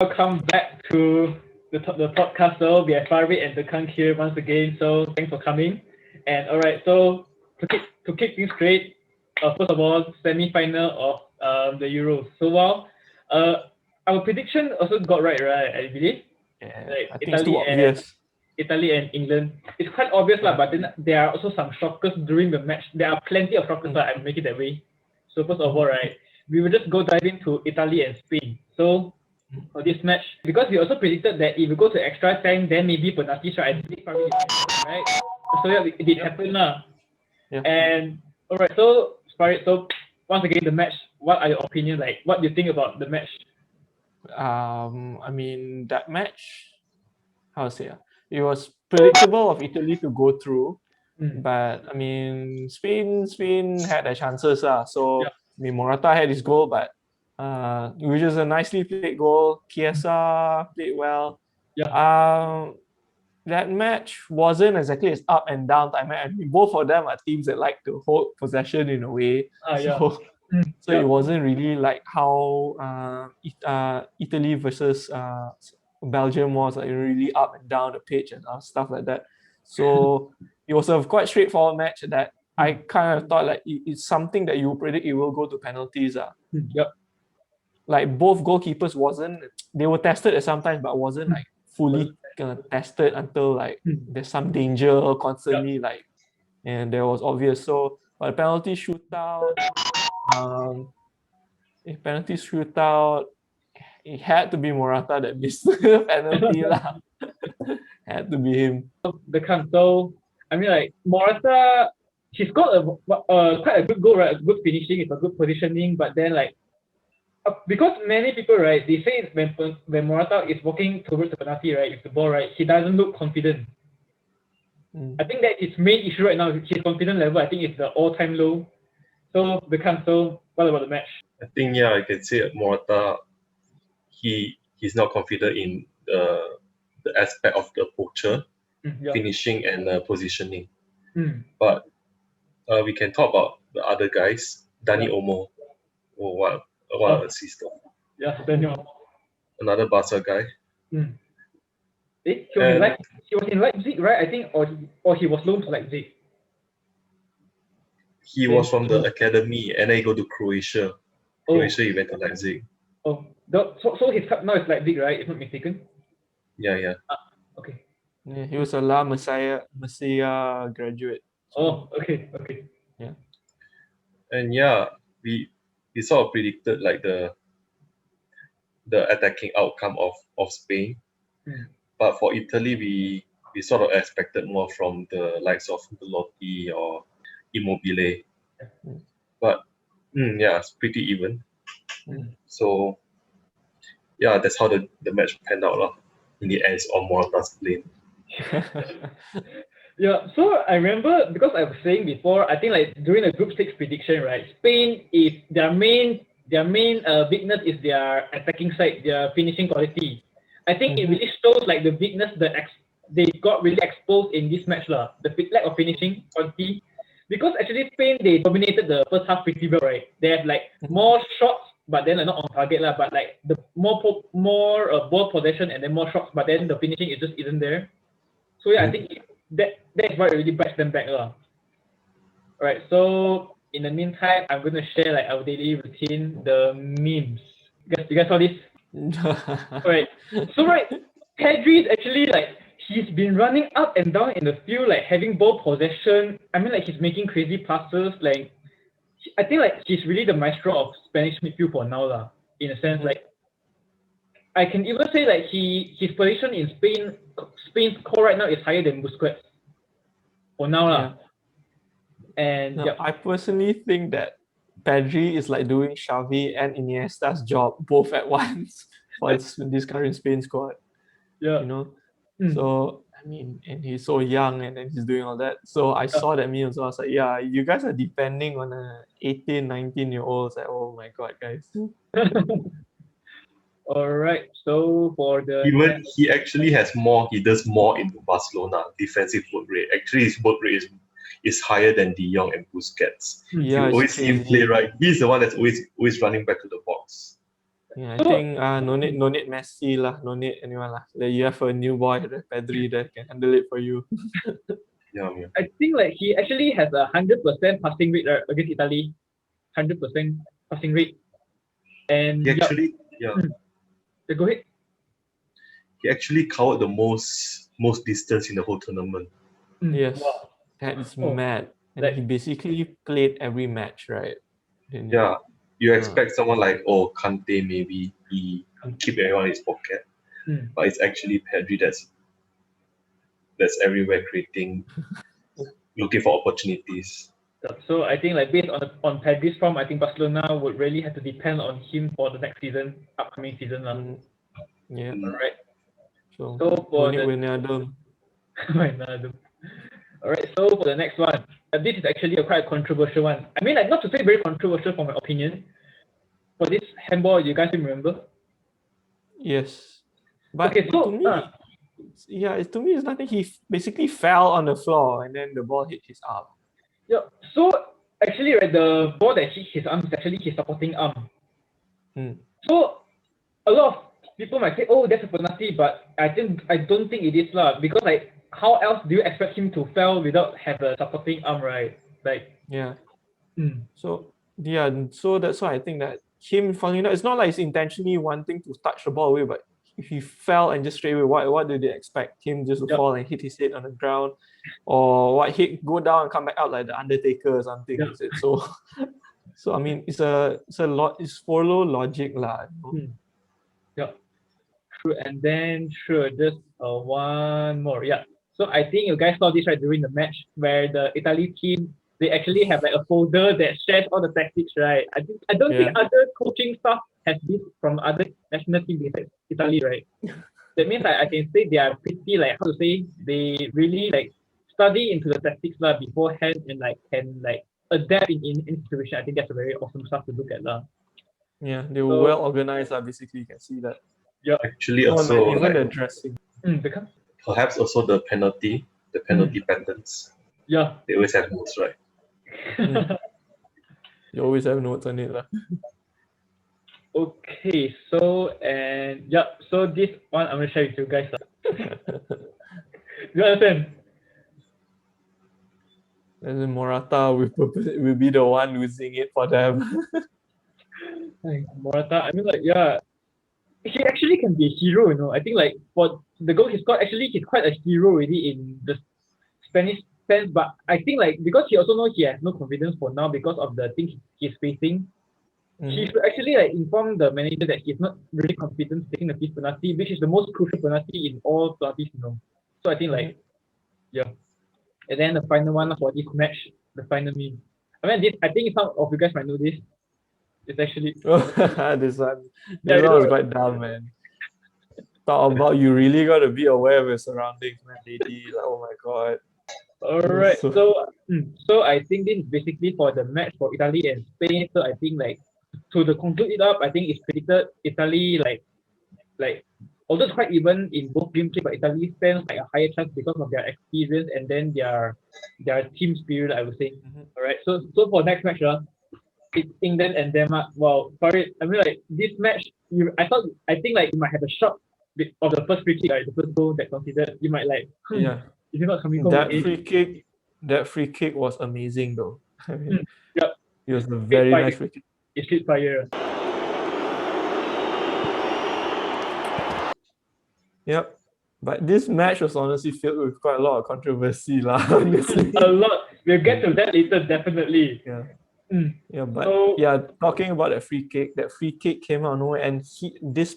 welcome back to the podcast. So we have Farid and Dekan here once again. So thanks for coming. And all right, so to kick things straight, first of all, semi-final of the Euros. So our prediction also got right, I believe. Yeah, Like I think it's too obvious. Italy and England. It's quite obvious lah, but then there are also some shockers during the match. There are plenty of shockers that I make it that way. So first of all, right, we will just go dive into Italy and Spain. So for this match, because we also predicted that if we go to extra time, then maybe penalties, right? I believe probably right. So yeah, it did happen lah. Yeah. And all right, so Farid, so once again the match. What are your opinions like? What do you think about the match? I mean that match, how to say? It was predictable of Italy to go through, but I mean Spain had their chances So Yeah. I mean Morata had his goal, but which was a nicely played goal. Chiesa played well. Yeah. That match wasn't exactly as up and down. I mean, both of them are teams that like to hold possession in a way. Yeah. So it wasn't really like how Italy versus Belgium was like really up and down the pitch and stuff like that. So it was a quite straightforward match that I kind of thought like it's something that you predict it will go to penalties. Yep. Like both goalkeepers they were tested at some times, but wasn't like fully tested until like there's some danger constantly and there was obvious. So but the penalty shootout, it had to be Morata that missed the penalty lah. Had to be him. So I mean, like Morata, he scored quite a good goal, right? A good finishing, it's a good positioning, but then like because many people, right, they say when Morata is walking towards the penalty, right, with the ball, right, he doesn't look confident. I think that his main issue right now, his confidence level, I think it's the all-time low. So what about the match? I think I can say Morata, he's not confident in the aspect of the poacher, finishing and positioning. But we can talk about the other guys. Dani Olmo, what an assist! Yeah, Daniel. Another Barca guy. He was in Leipzig, right? I think, or he was loaned to Leipzig. He was from the academy, and then he go to Croatia. Croatia, he went to Leipzig. So his club now is Leipzig, right? If not mistaken. Yeah. Okay. Yeah, he was a La Masia graduate. So. Okay. Yeah. And we sort of predicted like the attacking outcome of Spain. But for Italy, we sort of expected more from the likes of Belotti or Immobile. But it's pretty even. So that's how the match panned out in the end. It's on Morata's blame. Yeah, so I remember because I was saying before, I think like during the group stage prediction, right? Spain is their main weakness is their attacking side, their finishing quality. I think it really shows like the weakness that they got really exposed in this match lah. The lack of finishing quality, because actually Spain they dominated the first half pretty well, right? They have like more shots, but then not on target lah. But like the more ball possession and then more shots, but then the finishing it just isn't there. So I think that's what really bites them back lah. Alright, so in the meantime, I'm gonna share like our daily routine, the memes. You guys saw this? Right. So Pedri is actually like he's been running up and down in the field, like having ball possession. I mean, like he's making crazy passes. Like I think like he's really the maestro of Spanish midfield for now lah. In a sense, like I can even say like his position in Spain's core right now is higher than Busquets. For now lah. And I personally think that Pedri is like doing Xavi and Iniesta's job both at once for this current Spain squad. Yeah. You know? So, I mean, and he's so young and then he's doing all that. So I saw that meme, so I was like, you guys are depending on a 18, 19-year-old. Like, oh my God, guys. Alright, so for the... He actually has more, he does more into Barcelona, defensive work rate. Actually, his work rate is higher than De Jong and Busquets. Yeah, you always see him play, right? He's the one that's always running back to the box. Yeah, I So think no need Messi lah, no need anyone lah. Like, you have a new boy, the Pedri, that can handle it for you. Yeah, yeah. I think like he actually has 100% passing rate against Italy, 100% passing rate, and He actually, yeah, go ahead. he actually covered the most distance in the whole tournament. Yes, Wow. that is Oh, mad. And like he basically played every match, right? Didn't he? Yeah, you expect someone like Kante maybe he keep everyone in his pocket, mm, but it's actually Pedri that's everywhere creating, looking for opportunities. so I think like based on Pedri's form, I think Barcelona would really have to depend on him for the next season, upcoming season lah. Mm, yeah. Mm. Alright. So So no for need the Wijnaldum. Alright, so for the next one, this is actually a quite controversial one. I mean, like not to say very controversial from my opinion. For this handball, you guys remember? Yes, but Okay, to so me, to me, it's nothing. He basically fell on the floor and then the ball hit his arm. yeah, so actually, right, the ball that hit his arm is actually his supporting arm. Mm. So a lot of people might say, "Oh, that's a penalty," but I don't think it is lah. Because like, how else do you expect him to fall without have a supporting arm, right? Like, Yeah. mm, So so that's why I think that him falling down, it's not like he's intentionally wanting to touch the ball away, but if he fell and just straight away, what do they expect? Him just to yeah, fall and hit his head on the ground? Or what, hit go down and come back out like the Undertaker or something, yeah, is it? So so I mean it's a lot, it's follow logic lah. mm, yeah. True, and then sure, just one more. Yeah. So I think you guys saw this right during the match where the Italy team they actually have like a folder that shares all the tactics, right? I don't think Yeah. other coaching staff has this from other national team besides Italy, right? That means I can say they are pretty like how to say they really like study into the tactics lah beforehand and like can like adapt in any situation. I think that's a very awesome stuff to look at lah. Yeah, they were So well organized, basically you can see that. yeah, Actually, Oh, and also even like the dressing. because perhaps also the penalty patterns. yeah. They always have notes, right? You always have notes on it lah. Okay, so and yeah, so this one I'm gonna share with you guys. You understand? And then Morata will be the one losing it for them. Like, Morata, I mean like yeah, he actually can be a hero, you know. I think like for the goal he scored, actually he's quite a hero already in the Spanish sense. But I think like because he also knows he has no confidence for now because of the things he's facing. He should actually like inform the manager that he's not really confident taking the fifth penalty, which is the most crucial penalty in all penalties, you know. So I think like yeah. And then the final one for this match, the final meme. I mean, this I think some of you guys might know this. It's actually This one yeah, was quite dumb, man. Talk about you really gotta be aware of your surroundings, man, lady. Like, oh my god. all right. So- So I think this is basically for the match for Italy and Spain. So I think like to conclude it up, I think it's predicted Italy like although it's quite even in both game play, but Italy stands like a higher chance because of their experience and then their team spirit, I would say. All right. So for next match, it's England and Denmark. Wow, sorry. I mean like this match, I think like you might have a shock of the first free kick, right? The first goal that considered. You might like yeah. if you're not coming home That again. that free kick was amazing though. I mean, Yep. it was a very nice free kick. It's street fire. Yep. But this match was honestly filled with quite a lot of controversy, lah. Honestly. A lot. We'll get to that later, definitely. Yeah. Mm. Yeah, but So- yeah, talking about that free kick came out of nowhere, and this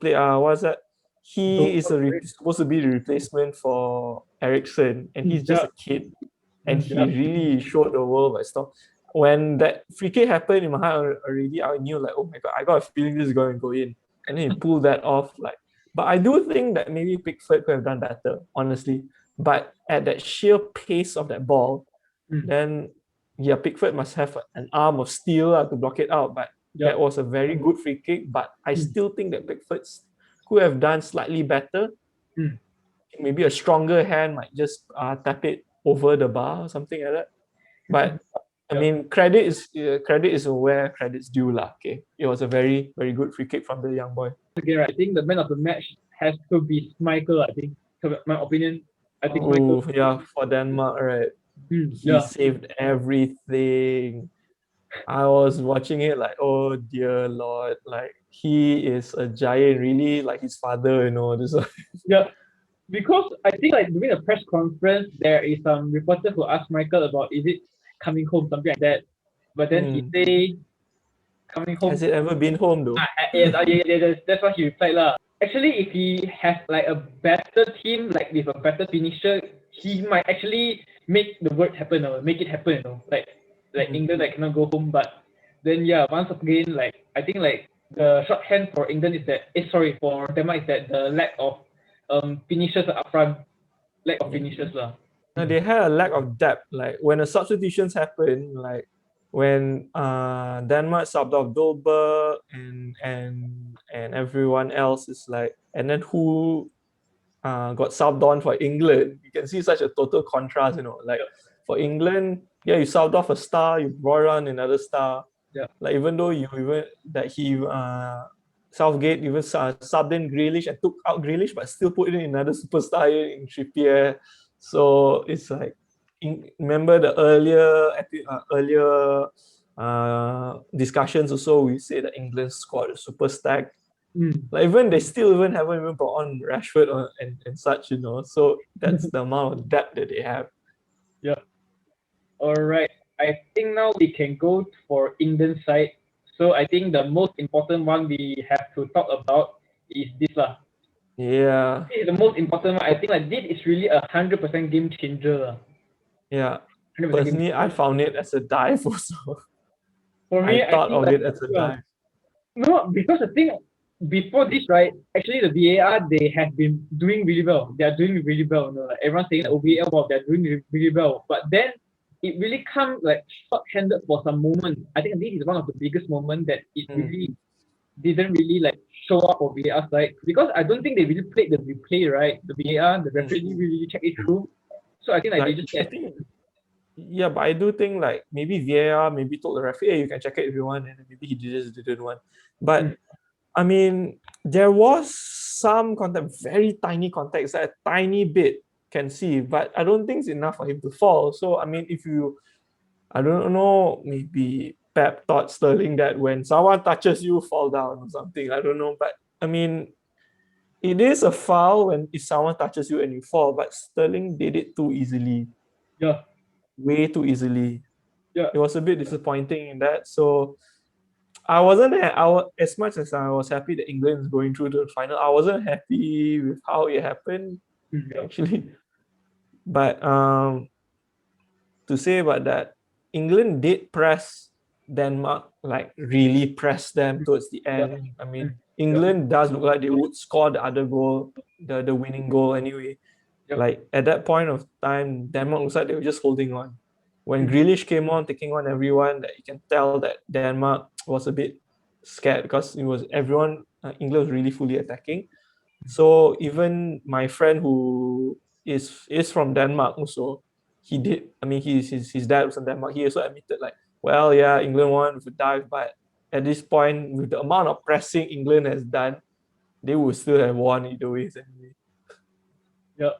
play, what's that? He is supposed to be the replacement for Ericsson, and he's just a kid, and he really showed the world by stuff. When that free kick happened in my heart already, I knew like, oh my god, I got a feeling this is going to go in, and then he pulled that off. Like, but I do think that maybe Pickford could have done better, honestly. But at that sheer pace of that ball, then yeah, Pickford must have an arm of steel to block it out. But that was a very good free kick. But I still think that Pickford could have done slightly better. Maybe a stronger hand might just tap it over the bar or something like that. But I mean, credit is where credit's due, lah. Okay, it was a very very good free kick from the young boy. Again, right, I think the man of the match has to be Michael. I think, to my opinion, I think Michael. Oh yeah, for Denmark, right? He Yeah, saved everything. I was watching it like, oh dear Lord, like he is a giant, really like his father, This yeah. Because I think like during the press conference, there is some reporter who asked Michael about is it coming home, something like that. But then he say coming home. Has it ever been home though? Yes, that's what he replied lah. Actually, if he has like a better team, like with a better finisher, he might actually make the work happen or make it happen. Like England, like cannot go home, but then yeah, once again, like I think like the shorthand for England is that, sorry, for Denmark is that the lack of finishers up front, lack of finishers lah. No, they had a lack of depth. Like when the substitutions happen, like when Denmark subbed off Dolberg and everyone else is like, and then who got subbed on for England, you can see such a total contrast. Like for England, yeah, you subbed off a star, you brought on another star. Yeah. Like even though you even that he Southgate even subbed in Grealish and took out Grealish, but still put in another superstar in Trippier. So it's like, remember the earlier discussions also, we say that England's squad is super stacked. Like even they still even haven't even brought on Rashford and such, So that's the amount of depth that they have. Yeah. All right. I think now we can go for England side. So I think the most important one we have to talk about is this lah. Yeah. This is the most important one. I think like this is really 100% game changer lah. Yeah. 100% Personally, I found it as a dive also. For me, I thought think, of like, it as a dive. No, because the thing before this, right? Actually, the VAR they have been doing really well. They are doing really well. Like everyone's saying, oh, VAR, wow, they're doing really well. But then it really comes like short-handed for some moment. I think this is one of the biggest moments that it really didn't really like show up for VAR side, because I don't think they really played the replay, right? The VAR, the referee didn't really check it through. So I think like they just I think, yeah, but I do think like maybe VAR maybe told the referee, hey, you can check it if you want, and maybe he just didn't want. But I mean, there was some contact, very tiny contact, a tiny bit can see, but I don't think it's enough for him to fall. So I mean, I don't know, maybe Pep thought Sterling that when someone touches you, fall down or something. I don't know, but I mean, it is a foul when if someone touches you and you fall, but Sterling did it too easily. Yeah. Way too easily. Yeah. It was a bit disappointing in that. So I wasn't as much as I was happy that England is going through the final. I wasn't happy with how it happened, actually. But to say about that, England did press Denmark, like really press them towards the end. I mean, England does look like they would score the other goal, the winning goal anyway. Like at that point of time, Denmark looks like they were just holding on. When Grealish came on, taking on everyone, that you can tell that Denmark was a bit scared because it was everyone. England was really fully attacking. So even my friend who is from Denmark also, he did. I mean, his dad was from Denmark. He also admitted like, well, yeah, England won with a dive, but at this point, with the amount of pressing England has done, they would still have won either way anyway. Yeah.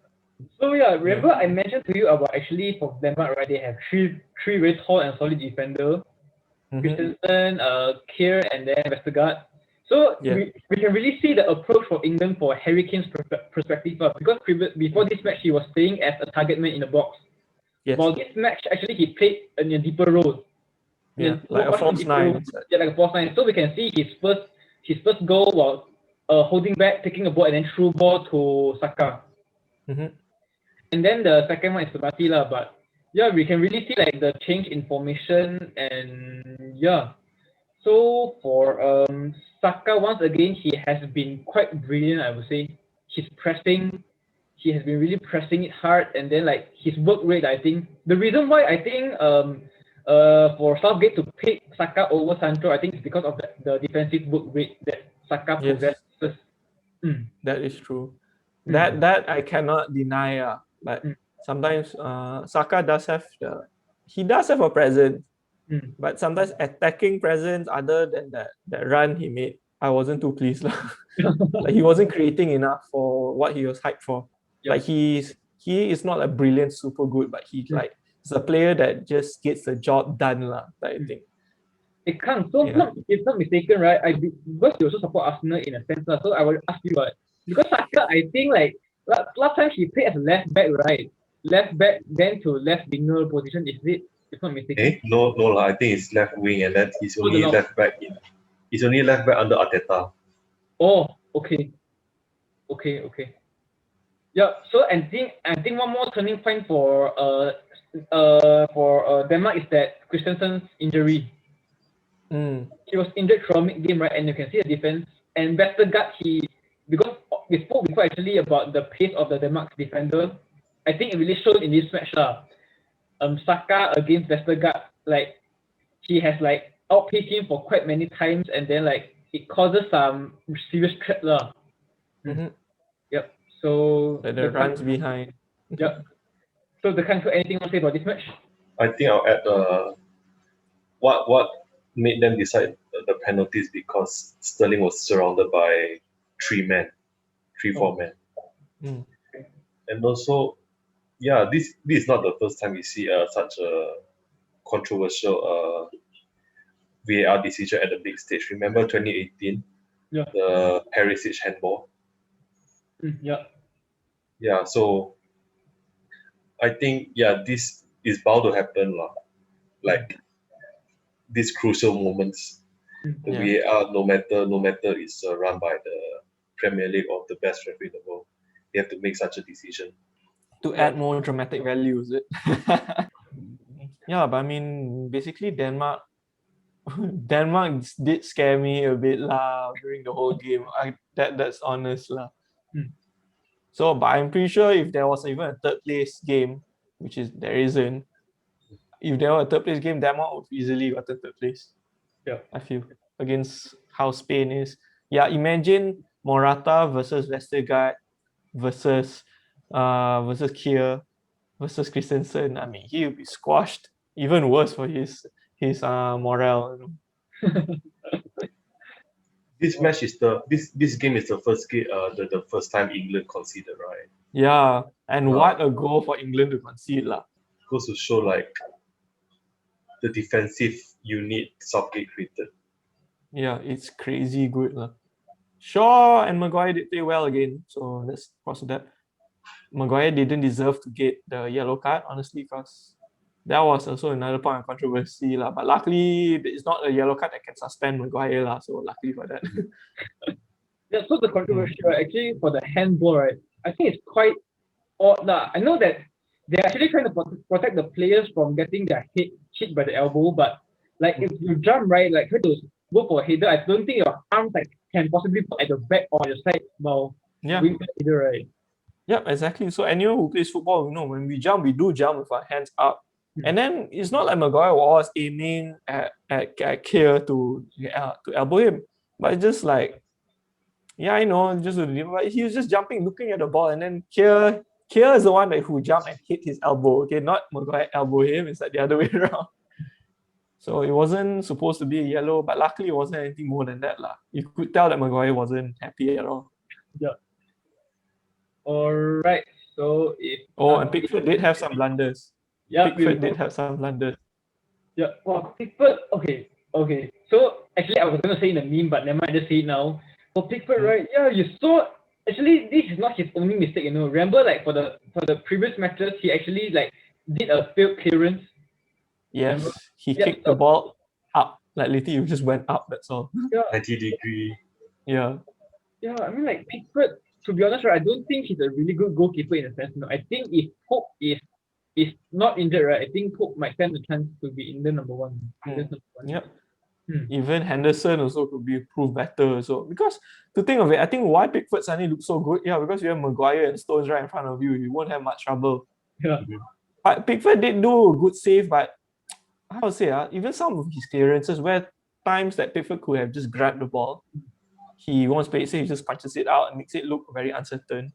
So yeah, remember I mentioned to you about actually for Denmark, right? They have three very tall and solid defender, Christensen, Keir, and then Vestergaard. So we can really see the approach for England for Harry Kane's perspective, because before this match he was playing as a target man in the box. Yes. While this match actually he played in a deeper role. Yeah, like a false nine. Yeah, like a false nine. So we can see his first goal while holding back, taking a ball, and then through ball to Saka. And then the second one is Sabati lah, but yeah, we can really see like the change in formation, and yeah. So for Saka, once again he has been quite brilliant, I would say. His pressing, he has been really pressing it hard, and then like his work rate, I think the reason why I think for Southgate to pick Saka over Sancho, I think it's because of the defensive work rate that Saka possesses. That is true. That I cannot deny. But sometimes Saka does have a presence. But sometimes attacking presence, other than that run he made, I wasn't too pleased. Like he wasn't creating enough for what he was hyped for. Yeah. Like he is not a brilliant, super good, but he's a player that just gets the job done, I think. It can't. So Yeah. if not mistaken, right? Because you also support Arsenal in a sense, so I will ask you, because Saka, I think like last time he played as a left back, right? Left back, then to left winger position. Is it? If not mistaken. No, I think it's left wing, and then he's only no. left back in. He's only left back under Arteta. Oh, okay. Yeah. So I think one more turning point for Denmark is that Christensen's injury. He was injured throughout mid-game, right? And you can see the defense. And Vestergaard, because we spoke before actually about the pace of the Denmark's defender. I think it really showed in this match. Saka against Vestergaard, like he has like outpaced him for quite many times, and then like it causes some serious threat. Yep. So the runs behind. Yep. So the country, anything you want to say about this match? I think I'll add what made them decide the penalties, because Sterling was surrounded by 4 men. And also, this is not the first time we see such a controversial VAR decision at the big stage. Remember 2018, the Perisic handball. Yeah, so I think this is bound to happen, like these crucial moments. The VAR, no matter it's run by the Premier League or the best referee in the world, they have to make such a decision to add more dramatic value, is it? Yeah, but I mean, basically Denmark did scare me a bit during the whole game. That's honest . So, but I'm pretty sure if there was even a third place game, which is there isn't, if there were a third place game, Denmark would easily got the third place. Yeah, I feel, against how Spain is. Yeah, imagine Morata versus Vestergaard versus Kier versus Christensen. I mean, he would be squashed. Even worse for his morale. This match is this game is the first time England conceded, right? Yeah, and what a goal for England to concede Goes to show like the defensive unit Southgate created. Yeah, it's crazy good Shaw and Maguire did play well again, so let's cross that. Maguire didn't deserve to get the yellow card, honestly, because that was also another point of controversy but luckily it's not a yellow card that can suspend Maguire so luckily for that. Yeah, so the controversy, right, actually for the handball, right, I think it's quite odd. I know that they're actually trying to protect the players from getting their head hit by the elbow, but like if you jump, right, like try to go for a header, I don't think your arms can possibly put at the back or your side while doing that header, right? Yeah, exactly. So anyone who plays football, when we jump, we do jump with our hands up. And then it's not like Maguire was aiming at Kier to elbow him, but it's just like, I know, but he was just jumping, looking at the ball, and then Kier is the one who jumped and hit his elbow. Okay, not Maguire elbow him. It's like the other way around. So it wasn't supposed to be a yellow, but luckily it wasn't anything more than that You could tell that Maguire wasn't happy at all. Yeah. All right. So and Pickford did have some blunders. Yeah, Pickford did have some blunders. Yeah. Well, Pickford. Okay. So actually, I was gonna say in the meme, but never mind. Just say it now. For Pickford, right? Yeah, you saw. Actually, this is not his only mistake. Remember, like for the previous matches, he actually did a failed clearance. Yes, he kicked the ball up. Like literally, it just went up. That's all. Yeah. 90-degree. Yeah. Yeah, I mean, Pickford. To be honest, right, I don't think he's a really good goalkeeper in a sense. I think if Pope is not injured, right, I think Pope might stand a chance to be England number one. Yep. Even Henderson also could be proved better. So because to think of it, I think why Pickford suddenly looks so good, because you have Maguire and Stones right in front of you, you won't have much trouble. Yeah. But Pickford did do a good save, but how to say, even some of his clearances where times that Pickford could have just grabbed the ball, he wants to play it safe, he just punches it out and makes it look very uncertain.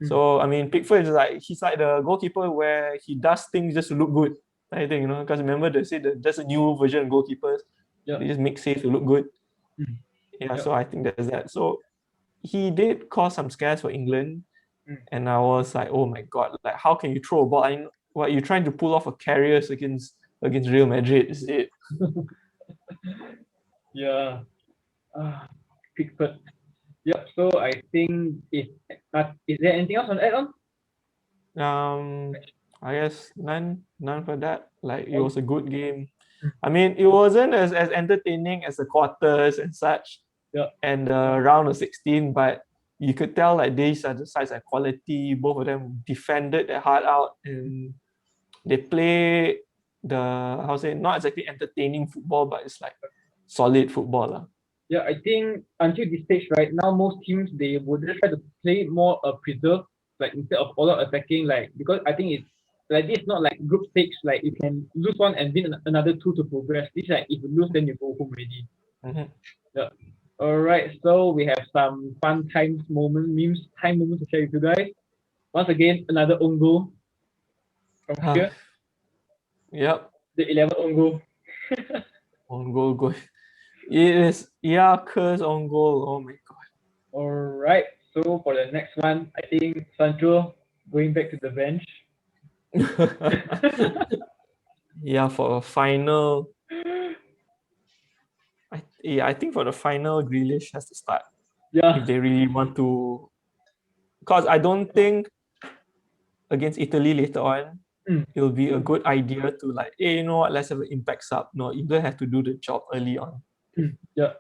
So I mean, Pickford is he's like the goalkeeper where he does things just to look good. I think, because remember they say that there's a new version of goalkeepers. Yeah. They just make saves to look good. Mm. Yeah, Yep. so I think there's that. So he did cause some scares for England. Mm. And I was like, oh my God, like how can you throw a ball? What you're trying to pull off a carriers against Real Madrid, is it? Yeah. Pickford. Yep. So I think is there anything else on add on? I guess none for that. Like it Oh, was a good game. mm. I mean, it wasn't as entertaining as the quarters and such, Yeah. and the round of 16, but you could tell like these are the sides of quality. Both of them defended their heart out, and they play the how to say, not exactly entertaining football, but it's like solid football lah. Yeah, I think until this stage right now, most teams they would just try to play more preserve, like instead of all out attacking, like because I think it's like this not like group stage, like you can lose one and win another two to progress. This like if you lose then you go home already. Mhm. Yeah. All right, so we have some fun memes time moments to share with you guys. Once again, another own goal from here, Yep, the 11th own goal. on goal. It is Kerr's on goal. Oh my All right, so for the next one, I think Sancho going back to the bench. God. Yeah, for a final, I think for the final, Grealish has to start Yeah. if they really want to. Because I don't think against Italy later on, Mm. it'll be a good idea to like, hey, you know what, let's have an impact sub. No, you don't have to do the job early on. Yeah.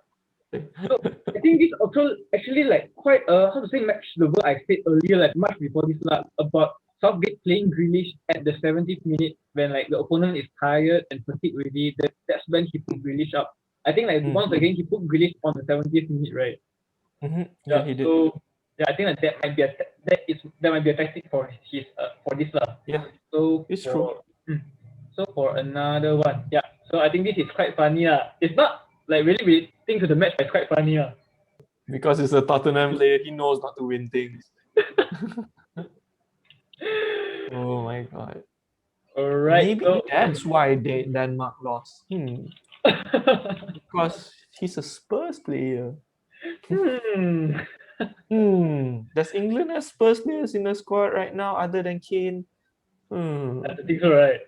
So I think this also actually like quite how to say match the word I said earlier, like much before this about Southgate playing Grealish at the 70th minute when like the opponent is tired and fatigued already. That's when he put Grealish up. I think like once again he put Grealish on the 70th minute, right? Yeah, he did. So yeah, I think that might be that might be a tactic for his for this lah. Yeah, So it's true. so for another one, yeah. So I think this is quite funny It's not like really relating to the match, but it's quite funny Because it's a Tottenham player, he knows not to win things. Oh my God. All right. Maybe So that's why Denmark lost. Because he's a Spurs player. hmm. Does England have Spurs players in the squad right now other than Kane? I think so, right?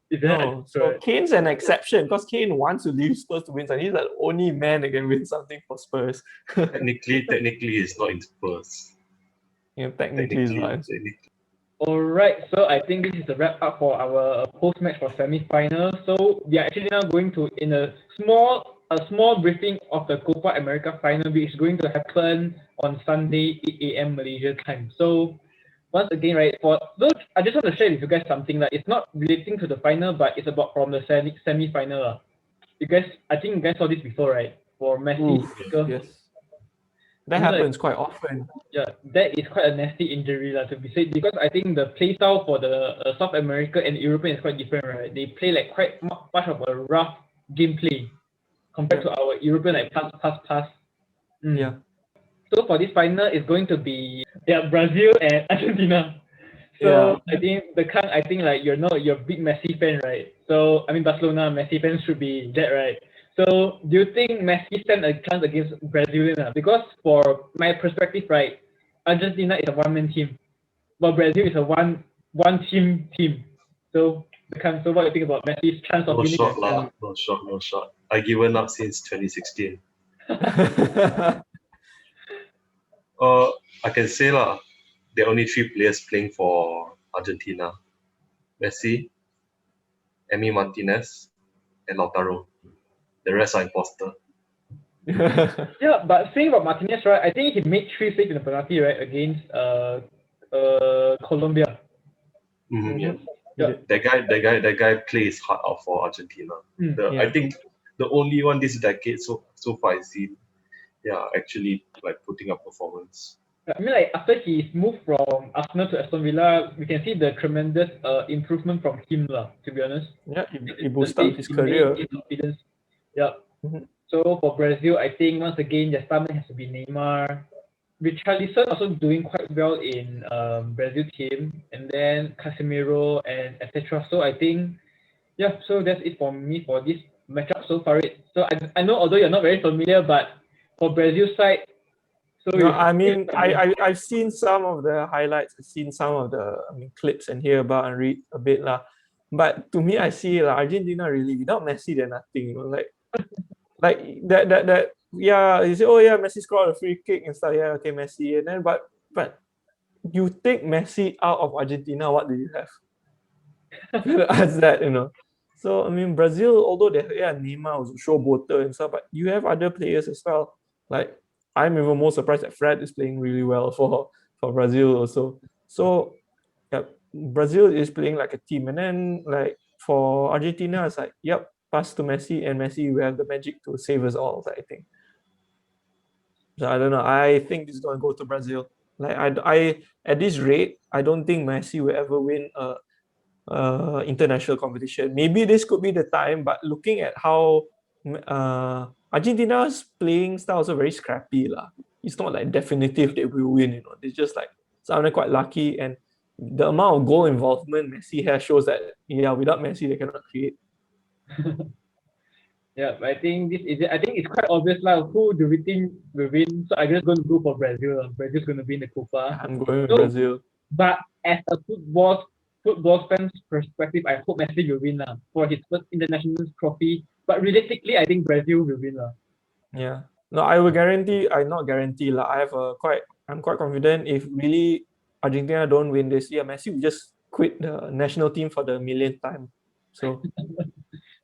Is that No. So right? Kane's an exception because Kane wants to leave Spurs to win something. He's the only man that can win something for Spurs. Technically, it's not in Spurs. Yeah, technically, it's not. All right. So I think this is the wrap up for our post match for semi-final. So we are actually now going to in a small briefing of the Copa America final, which is going to happen on Sunday 8 a.m. Malaysia time. So once again, right, for those, I just want to share with you guys something that it's not relating to the final, but it's about from the semi-final. You guys, I think you guys saw this before, right? For Messi. Yes. That happens quite often. Yeah, that is quite a nasty injury to be said, because I think the play style for the South America and European is quite different, right? They play like quite much of a rough gameplay compared to our European like pass. Yeah. So for this final, it's going to be Brazil and Argentina. So I think like you're a big Messi fan, right? So I mean Barcelona Messi fans should be that, right? So do you think Messi stand a chance against Brazilian? Because for my perspective, right, Argentina is a one-man team, but Brazil is a one team. So so what do you think about Messi's chance of No winning? shot lah, no shot. I given up since 2016. I can say lah, there are only 3 players playing for Argentina: Messi, Emi Martinez, and Lautaro. The rest are imposter. Yeah, but saying about Martinez, right? I think he made 3 saves in the penalty, right, against Colombia. Yeah. That guy plays hard out for Argentina. I think the only one this decade so far I've seen, actually like putting up performance. I mean, like after he's moved from Arsenal to Aston Villa, we can see the tremendous improvement from him, to be honest. Yeah, he boosted up his career. Confidence. Yeah. So for Brazil, I think once again their star man has to be Neymar. Richarlison also doing quite well in Brazil team, and then Casemiro and etc. So I think Yeah, so that's it for me for this matchup so far. So I know although you're not very familiar, but for Brazil side, so No, you I mean, I've seen some of the highlights, I've seen some of the clips and hear about and read a bit lah. But to me, I see Argentina really without Messi, they're nothing. Like that yeah, you say, oh yeah, Messi scored a free kick and stuff. Yeah, okay, Messi. And then but you take Messi out of Argentina, what do you have? As that. So I mean, Brazil, although Neymar was a showboater and stuff, but you have other players as well. Like I'm even more surprised that Fred is playing really well for Brazil also. So yeah, Brazil is playing like a team, and then like for Argentina, it's like yep, pass to Messi, and Messi will have the magic to save us all. I think. So I don't know. I think it's gonna go to Brazil. Like I at this rate, I don't think Messi will ever win a international competition. Maybe this could be the time, but looking at how Argentina's playing style is also very scrappy lah. It's not like definitive they will win. It's just like some are quite lucky, and the amount of goal involvement Messi has shows that without Messi they cannot create. Yeah, I think this is it. I think it's quite obvious lah. Who do we think will win? So I'm just going to go for Brazil. Brazil's going to win the Copa. I'm going with So, Brazil. but as a football fan's perspective, I hope Messi will win lah for his first international trophy. But realistically, I think Brazil will win lah. Yeah. No, I will guarantee. I not guarantee lah. I'm quite confident if really Argentina don't win this year, Messi will just quit the national team for the millionth time. So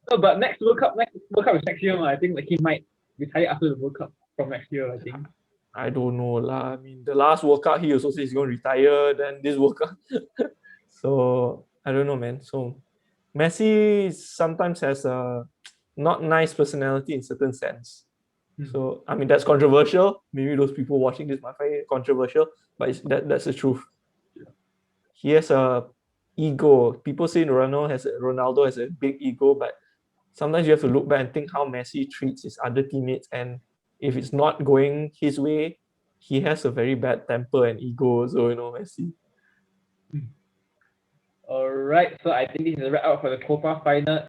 No, but next World Cup is next year. I think like he might retire after the World Cup from next year. I think. I don't know lah. I mean, the last World Cup he also says he's going to retire. Then this World Cup, so I don't know, man. So Messi sometimes has a not nice personality in certain sense. So I mean that's controversial. Maybe those people watching this might find it controversial, but that's the truth. He has a ego. People say Ronaldo has a big ego, but sometimes you have to look back and think how Messi treats his other teammates, and if it's not going his way, he has a very bad temper and ego. So Messi. All right, so I think this is a wrap up for the Copa final.